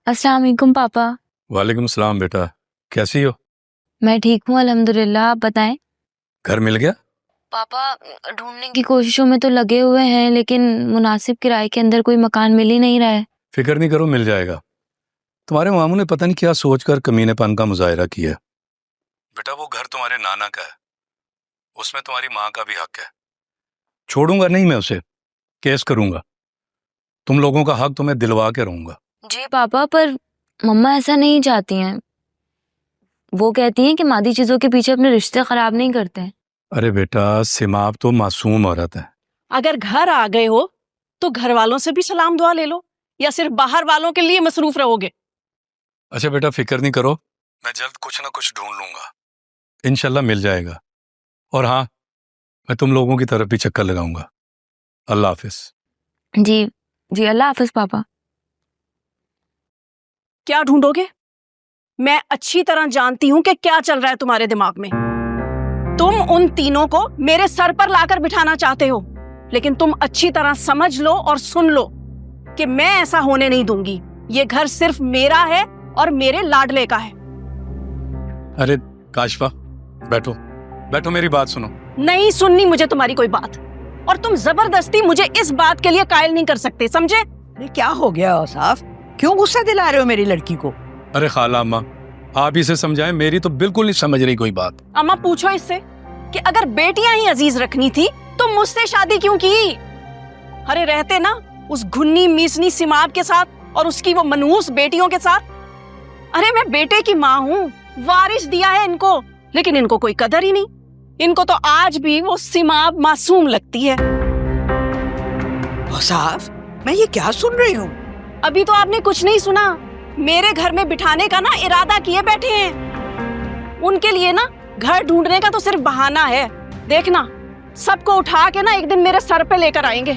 अस्सलाम वालेकुम पापा। वालेकुम सलाम बेटा, कैसी हो? मैं ठीक हूँ अल्हम्दुलिल्लाह, आप बताएं। घर मिल गया? पापा ढूंढने की कोशिशों में तो लगे हुए हैं, लेकिन मुनासिब किराए के अंदर कोई मकान मिल ही नहीं रहा है। फिक्र नहीं करो, मिल जाएगा। तुम्हारे मामू ने पता नहीं क्या सोचकर कमीनेपन का मुजाहिरा किया है। बेटा वो घर तुम्हारे नाना का है, उसमें तुम्हारी माँ का भी हक है। छोड़ूंगा नहीं मैं उसे, केस करूंगा। तुम लोगों का हक तुम्हें दिलवा के रहूंगा। जी पापा, पर मम्मा ऐसा नहीं चाहती हैं। वो कहती हैं कि मादी चीजों के पीछे अपने रिश्ते खराब नहीं करते हैं। अरे बेटा, सिमाब तो मासूम औरत है। अगर घर आ गए हो तो घर वालों से भी सलाम दुआ ले लो, या सिर्फ बाहर वालों के लिए मसरूफ रहोगे? अच्छा बेटा, फिक्र नहीं करो, मैं जल्द कुछ ना कुछ ढूंढ लूंगा, इंशाल्लाह मिल जाएगा। और हाँ, मैं तुम लोगों की तरफ भी चक्कर लगाऊंगा। अल्लाह हाफिज। जी जी, अल्लाह हाफिज पापा। क्या ढूंढोगे? मैं अच्छी तरह जानती हूं कि क्या चल रहा है तुम्हारे दिमाग में। तुम उन तीनों को मेरे सर पर लाकर बिठाना चाहते हो, लेकिन तुम अच्छी तरह समझ लो और सुन लो कि मैं ऐसा होने नहीं दूंगी। ये घर सिर्फ मेरा है और मेरे लाडले का है। अरे काशिफा, बैठो बैठो, मेरी बात सुनो। नहीं सुननी मुझे तुम्हारी कोई बात, और तुम जबरदस्ती मुझे इस बात के लिए कायल नहीं कर सकते, समझे? अरे क्या हो गया औसाफ, क्यों गुस्सा दिला रहे हो मेरी लड़की को? अरे खाला अम्मा, आप इसे समझाएं, मेरी तो बिल्कुल नहीं समझ रही कोई बात। अम्मा पूछो इससे कि अगर बेटियां ही अजीज रखनी थी तो मुझसे शादी क्यों की? अरे रहते ना उस घुन्नी मीसनी सिमाब के साथ और उसकी वो मनहूस बेटियों के साथ। अरे मैं बेटे की माँ हूँ, वारिस दिया है इनको, लेकिन इनको कोई कदर ही नहीं। इनको तो आज भी वो सिमाब मासूम लगती है। औसाफ, मैं ये क्या सुन रही हूँ? अभी तो आपने कुछ नहीं सुना। मेरे घर में बिठाने का ना इरादा किए बैठे हैं। उनके लिए ना घर ढूंढने का तो सिर्फ बहाना है। देखना, सबको उठा के ना एक दिन मेरे सर पे लेकर आएंगे।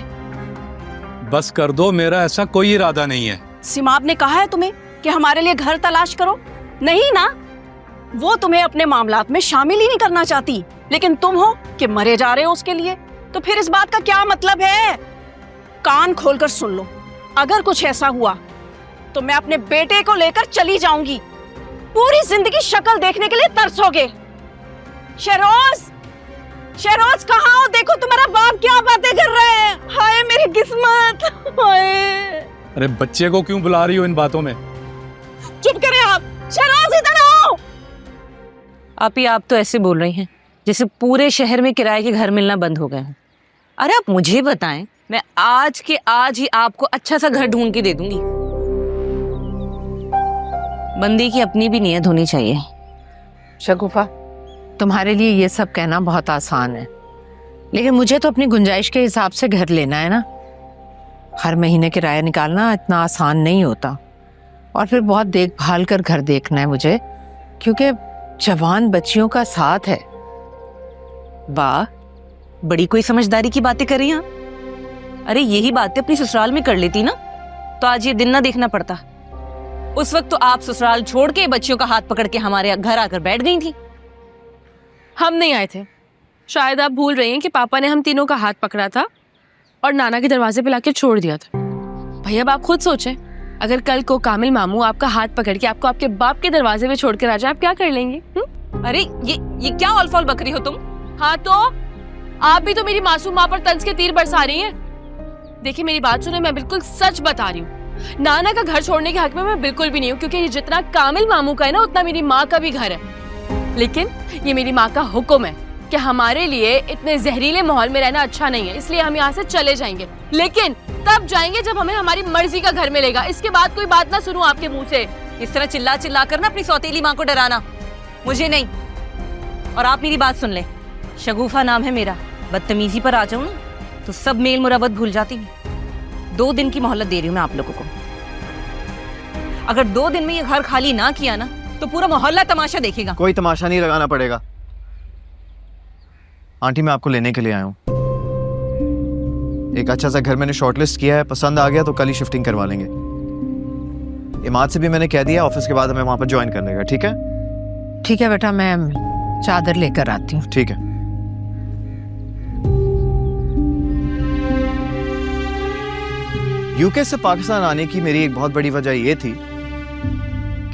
बस कर दो, मेरा ऐसा कोई इरादा नहीं है। सिमाब ने कहा है तुम्हें कि हमारे लिए घर तलाश करो? नहीं ना, वो तुम्हें अपने मामलात में शामिल ही नहीं करना चाहती, लेकिन तुम हो कि मरे जा रहे हो उसके लिए। तो फिर इस बात का क्या मतलब है? कान खोलकर सुन लो, अगर कुछ ऐसा हुआ तो मैं अपने बेटे को लेकर चली जाऊंगी। पूरी जिंदगी शक्ल देखने के लिए तरसोगे। शहरोज, शहरोज कहाँ हो? देखो तुम्हारा बाप क्या बातें कर रहा है। हाय मेरी किस्मत, हाय। अरे बच्चे को क्यों बुला रही हो इन बातों में? चुप करें आप। शहरोज इधर आओ। आप तो ऐसे बोल रही हैं जैसे पूरे शहर में किराए के घर मिलना बंद हो गए हैं। अरे आप मुझे बताएं, मैं आज के आज ही आपको अच्छा सा घर ढूंढ के दे दूंगी। बंदी की अपनी भी नीयत होनी चाहिए। शगुफा, तुम्हारे लिए ये सब कहना बहुत आसान है, लेकिन मुझे तो अपनी गुंजाइश के हिसाब से घर लेना है ना। हर महीने किराया निकालना इतना आसान नहीं होता, और फिर बहुत देखभाल कर घर देखना है मुझे, क्योंकि जवान बच्चियों का साथ है। वाह, बड़ी कोई समझदारी की बातें कर रही हैं आप। अरे यही बातें अपनी ससुराल में कर लेती ना, तो आज ये दिन ना देखना पड़ता। उस वक्त तो आप ससुराल छोड़ के बच्चियों का हाथ पकड़ के हमारे घर आकर बैठ गई थी। हम नहीं आए थे। शायद आप भूल रही हैं कि पापा ने हम तीनों का हाथ पकड़ा था और नाना के दरवाजे पे लाके छोड़ दिया था। भैया अब आप खुद सोचें, अगर कल को कामिल मामू आपका हाथ पकड़ के आपको आपके बाप के दरवाजे पे छोड़कर आ जाए, आप क्या कर लेंगे? अरे ये क्या औल-फौल बकरी हो तुम? हाँ तो आप भी तो मेरी मासूम माँ पर तंज के तीर बरसा रही हैं। देखिए मेरी बात सुने, मैं बिल्कुल सच बता रही हूँ। नाना का घर छोड़ने के हक में मैं बिल्कुल भी नहीं हूँ, क्योंकि ये जितना कामिल मामू का है ना, उतना मेरी माँ का भी घर है। लेकिन ये मेरी माँ का हुक्म है कि हमारे लिए इतने जहरीले माहौल में रहना अच्छा नहीं है, इसलिए हम यहाँ से चले जाएंगे। लेकिन तब जाएंगे जब हमें हमारी मर्जी का घर मिलेगा। इसके बाद कोई बात ना सुनूं आपके मुंह से। इस तरह चिल्ला चिल्ला कर ना अपनी सौतेली माँ को डराना मुझे नहीं। और आप मेरी बात सुन ले, शगुफा नाम है मेरा। बदतमीजी पर आ जाऊं ना तो सब मेल मुरवत भूल जाती हूँ। 2 दिन की मोहलत दे रही हूँ मैं आप लोगों को। अगर 2 दिन में ये घर खाली ना किया ना तो पूरा मोहल्ला तमाशा देखेगा। कोई तमाशा नहीं लगाना पड़ेगा आंटी, मैं आपको लेने के लिए आया हूँ। एक अच्छा सा घर मैंने शॉर्टलिस्ट किया है, पसंद आ गया तो कल ही शिफ्टिंग करवा लेंगे। इमाद से भी मैंने कह दिया, ऑफिस के बाद हमें वहां पर ज्वाइन कर लेगा। ठीक है? ठीक है बेटा, मैं चादर लेकर आती हूँ। ठीक है। यूके से पाकिस्तान आने की मेरी एक बहुत बड़ी वजह ये थी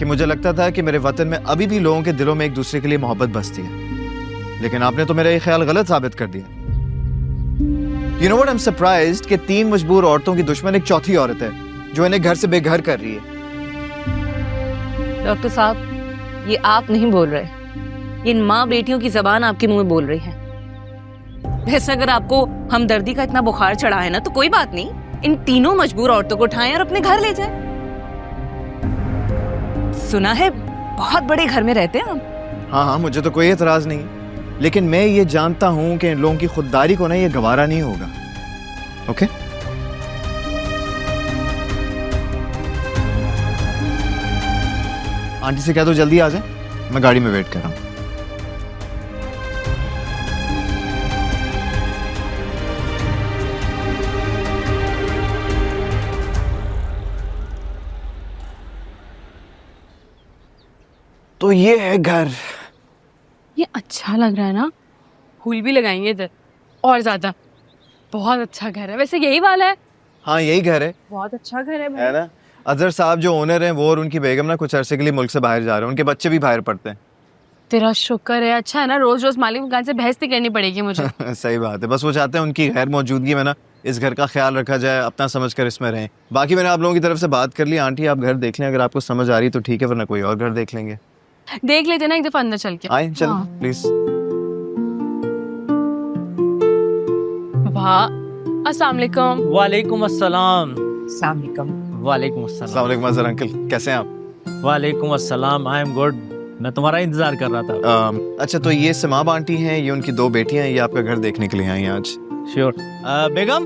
कि मुझे लगता था कि मेरे वतन में अभी भी लोगों के दिलों में एक दूसरे के लिए मोहब्बत बसती है, लेकिन आपने तो मेरा ये ख्याल गलत साबित कर दिया। You know what? I'm surprised कि 3 मजबूर औरतों की दुश्मन एक चौथी औरत है जो इन्हें घर से बेघर कर रही है। डॉक्टर साहब, ये आप नहीं बोल रहे, ये इन माँ बेटियों की जबान आपके मुंह में बोल रही है। वैसे अगर आपको हमदर्दी का इतना बुखार चढ़ा है ना, तो कोई बात नहीं, इन तीनों मजबूर औरतों को उठाएं और अपने घर ले जाएं। सुना है बहुत बड़े घर में रहते हैं आप। हाँ, मुझे तो कोई एतराज नहीं, लेकिन मैं ये जानता हूं कि इन लोगों की खुददारी को ना ये गवारा नहीं होगा। ओके? आंटी से कह दो जल्दी आ जाए, मैं गाड़ी में वेट कर रहा हूं। तो ये है घर। ये अच्छा लग रहा है ना, फूल भी लगाएंगे इधर और ज्यादा। बहुत अच्छा घर है। वैसे यही वाला है? हाँ, यही घर है। बहुत अच्छा घर है भाई। है ना? अजहर साहब जो ओनर हैं वो और उनकी बेगम ना कुछ अरसे के लिए मुल्क से बाहर जा रहे हैं, उनके बच्चे भी बाहर पढ़ते हैं। तेरा शुक्र है। अच्छा है ना, रोज रोज मालिक दुकान से बहस नहीं करनी पड़ेगी मुझे। सही बात है, बस वो चाहते हैं उनकी गैर मौजूदगी में ना इस घर का ख्याल रखा जाए, अपना समझ कर इसमें रहें। बाकी मैंने आप लोगों की तरफ से बात कर ली। आंटी आप घर देख लें, अगर आपको समझ आ रही तो ठीक है, वरना कोई और घर देख लेंगे। देख लेते ना एक दफा अंदर चल के। आए चल हाँ। प्लीज। वाह, अस्सलाम वालेकुम। वालेकुम अस्सलाम। अस्सलाम वालेकुम। वालेकुम अस्सलाम अस्सलाम। वालेकुम अजहर अंकल, कैसे हैं आप? वालेकुम अस्सलाम। I am good. मैं तुम्हारा इंतजार कर रहा था। अच्छा, तो ये समाब आंटी हैं, ये उनकी 2 बेटियां हैं, ये आपका घर देखने के लिए आई हैं आज। श्योर। बेगम,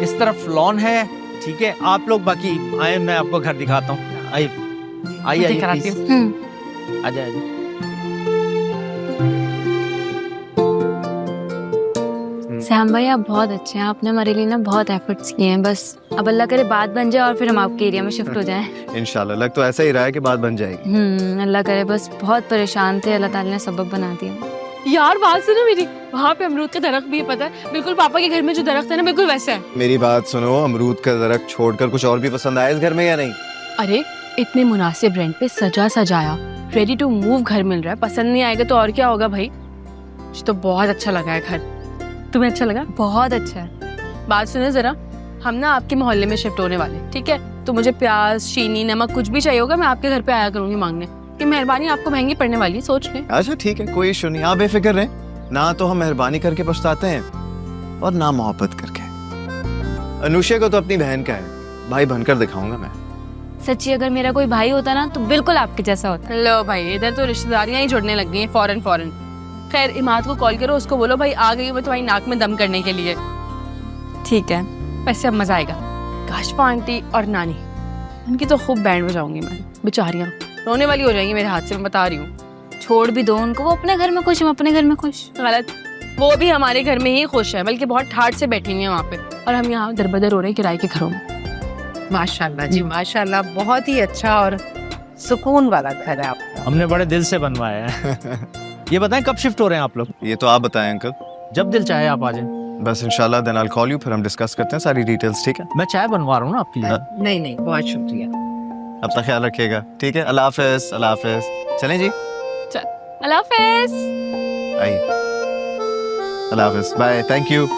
इस तरफ लॉन है, ठीक है? आप लोग बाकी आए, मैं आपको घर दिखाता हूँ। आइए आइए आइए दिखाती प्लीज। हूँ। आजा आजा। सैम भाई आप बहुत अच्छे हैं, आपने हमारे लिए ना बहुत एफर्ट्स किए हैं। बस अब अल्लाह करे बात बन जाए और फिर हम आपके एरिया में शिफ्ट हो जाएं। इंशाल्लाह, लग तो ऐसा ही रहा है कि बात बन जाएगी। अल्लाह करे, बस बहुत परेशान थे, अल्लाह ताला ने सबब बना दिया। यार बात सुनो मेरी, वहाँ पे अमरूद का दरख्त भी है, पता है? बिल्कुल पापा के घर में जो दरख्त है ना, बिल्कुल वैसा है। मेरी बात सुनो, अमरूद का दरख्त छोड़कर कुछ और भी पसंद आया इस घर में या नहीं? अरे इतने मुनासिब रेंट पे सजा सजाया, रेडी टू मूव घर मिल रहा है। पसंद नहीं आएगा तो और क्या होगा भाई। मुझे तो बहुत अच्छा लगा है घर। तुम्हें अच्छा लगा? बहुत अच्छा है। बात सुनो जरा, हम ना आपके मोहल्ले में शिफ्ट होने वाले, ठीक है? तो मुझे प्याज, चीनी, नमक कुछ भी चाहिए होगा, मैं आपके घर पे आया करूंगी मांगने। ये मेहरबानी आपको महंगी पड़ने वाली है, सोच लें। अच्छा ठीक है, कोई इशू नहीं, आप बेफिक्र रहें। ना तो हम मेहरबानी करके पछताते हैं और ना मोहब्बत करके। अनुषा को तो अपनी बहन का है, भाई बनकर दिखाऊंगा मैं। सच्ची अगर मेरा कोई भाई होता ना तो बिल्कुल आपके जैसा होता। लो भाई, इधर तो रिश्तेदारियां ही जुड़ने लग गई हैं फौरन। खैर इमाद को कॉल करो, उसको बोलो भाई आ गई हूं मैं तुम्हारी नाक में दम करने के लिए। ठीक है। वैसे अब मजा आएगा। काशफा आंटी और नानी, उनकी तो खूब बैंड बजाऊंगी मैं। बेचारियां रोने वाली हो जाएंगी मेरे हाथ से, मैं बता रही हूँ। छोड़ भी दो उनको, वो अपने घर में खुश, हम अपने घर में खुश। गलत, वो भी हमारे घर में ही खुश है, बल्कि बहुत ठाट से बैठी हुई है वहाँ पे, और हम यहाँ दरबदर हो रहे हैं किराए के घरों में। माशाल्लाह जी माशाल्लाह, बहुत ही अच्छा और सुकून वाला घर है आपका। हमने बड़े दिल से बनवाया है। ये बताएं कब शिफ्ट हो रहे हैं आप लोग? ये तो आप बताएं अंकल। जब दिल चाहे आप आ जाएं। बस इंशाल्लाह then I will call you, फिर हम डिस्कस करते हैं सारी डिटेल्स, ठीक है? मैं चाय बनवा रहा हूँ ना आपके लिए। नहीं नहीं, बहुत शुक्रिया। अपना ख्याल रखिएगा, ठीक है? अल्लाह हाफिज। अल्लाह हाफिज। चलें जी, अल्लाह हाफिज। आइए। अल्लाह हाफिज, बाय, थैंक यू।